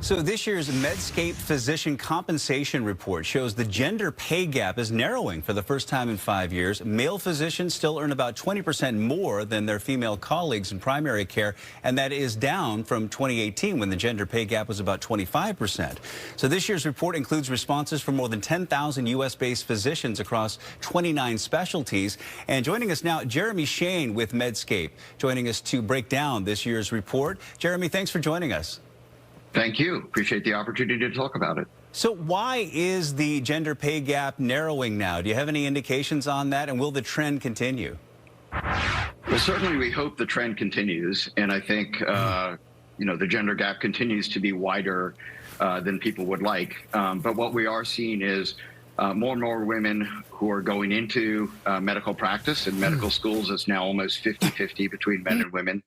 So this year's Medscape Physician Compensation Report shows the gender pay gap is narrowing for the first time in 5 years. Male physicians still earn about 20% more than their female colleagues in primary care, and that is down from 2018 when the gender pay gap was about 25%. So this year's report includes responses from more than 10,000 U.S.-based physicians across 29 specialties. And joining us now, Jeremy Shane with Medscape, joining us to break down this year's report. Jeremy, thanks for joining us. Thank you. Appreciate the opportunity to talk about it. So why is the gender pay gap narrowing now? Do you have any indications on that, and will the trend continue? Well, certainly we hope the trend continues, and I think the gender gap continues to be wider than people would like. But what we are seeing is more and more women who are going into medical practice, and medical schools is now almost 50-50 between men and women.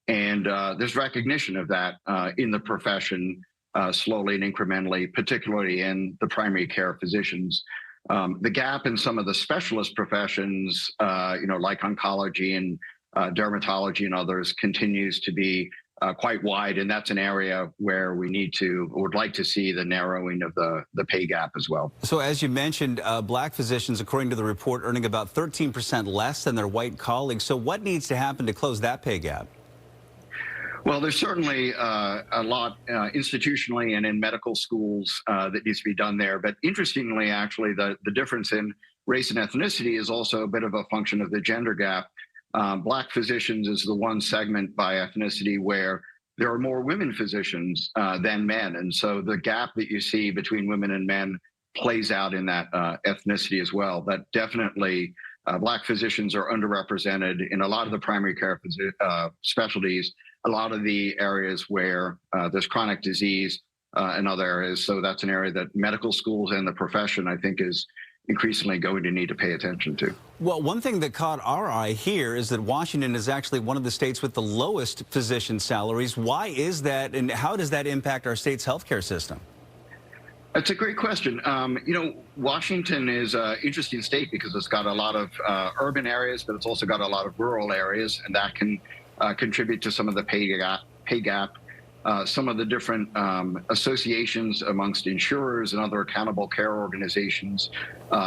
And there's recognition of that in the profession slowly and incrementally, particularly in the primary care physicians. The gap in some of the specialist professions, like oncology and dermatology and others, continues to be quite wide. And that's an area where we would like to see the narrowing of the pay gap as well. So as you mentioned, black physicians, according to the report, earning about 13% less than their white colleagues. So what needs to happen to close that pay gap? Well, there's certainly a lot institutionally and in medical schools that needs to be done there. But interestingly, actually, the difference in race and ethnicity is also a bit of a function of the gender gap. Black physicians is the one segment by ethnicity where there are more women physicians than men. And so the gap that you see between women and men plays out in that ethnicity as well. But definitely, black physicians are underrepresented in a lot of the primary care specialties, a lot of the areas where there's chronic disease and other areas. So that's an area that medical schools and the profession, I think, is increasingly going to need to pay attention to. Well, one thing that caught our eye here is that Washington is actually one of the states with the lowest physician salaries. Why is that, and how does that impact our state's healthcare system? That's a great question. Washington is an interesting state because it's got a lot of urban areas, but it's also got a lot of rural areas, and that can contribute to some of the pay gap. Some of the different associations amongst insurers and other accountable care organizations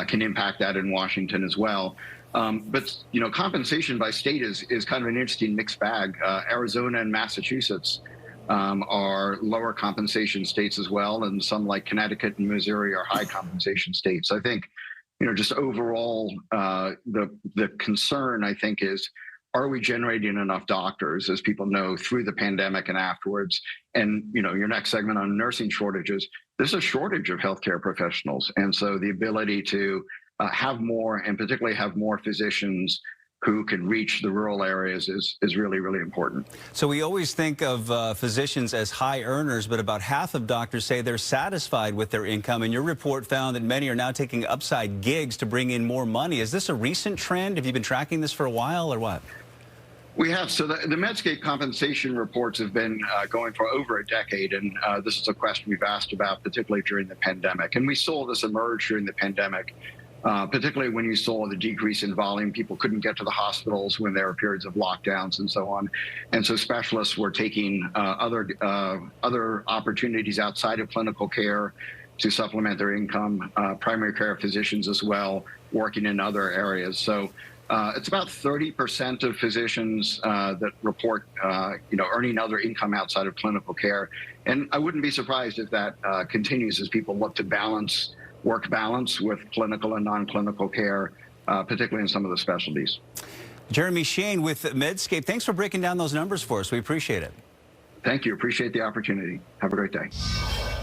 can impact that in Washington as well. But compensation by state is kind of an interesting mixed bag. Arizona and Massachusetts are lower compensation states as well, and some like Connecticut and Missouri are high compensation states. I think, just overall, the concern, I think, is, are we generating enough doctors, as people know, through the pandemic and afterwards? And, your next segment on nursing shortages, there's a shortage of healthcare professionals. And so the ability to have more, and particularly have more physicians who can reach the rural areas is really, really important. So we always think of physicians as high earners, but about half of doctors say they're satisfied with their income. And your report found that many are now taking upside gigs to bring in more money. Is this a recent trend? Have you been tracking this for a while, or what? We have. So the Medscape compensation reports have been going for over a decade, and this is a question we've asked about, particularly during the pandemic. And we saw this emerge during the pandemic, particularly when you saw the decrease in volume. People couldn't get to the hospitals when there were periods of lockdowns and so on. And so specialists were taking other opportunities outside of clinical care to supplement their income, primary care physicians as well, working in other areas. So it's about 30% of physicians that report, earning other income outside of clinical care. And I wouldn't be surprised if that continues as people look to work balance with clinical and non-clinical care, particularly in some of the specialties. Jeremy Shane with Medscape, thanks for breaking down those numbers for us. We appreciate it. Thank you. Appreciate the opportunity. Have a great day.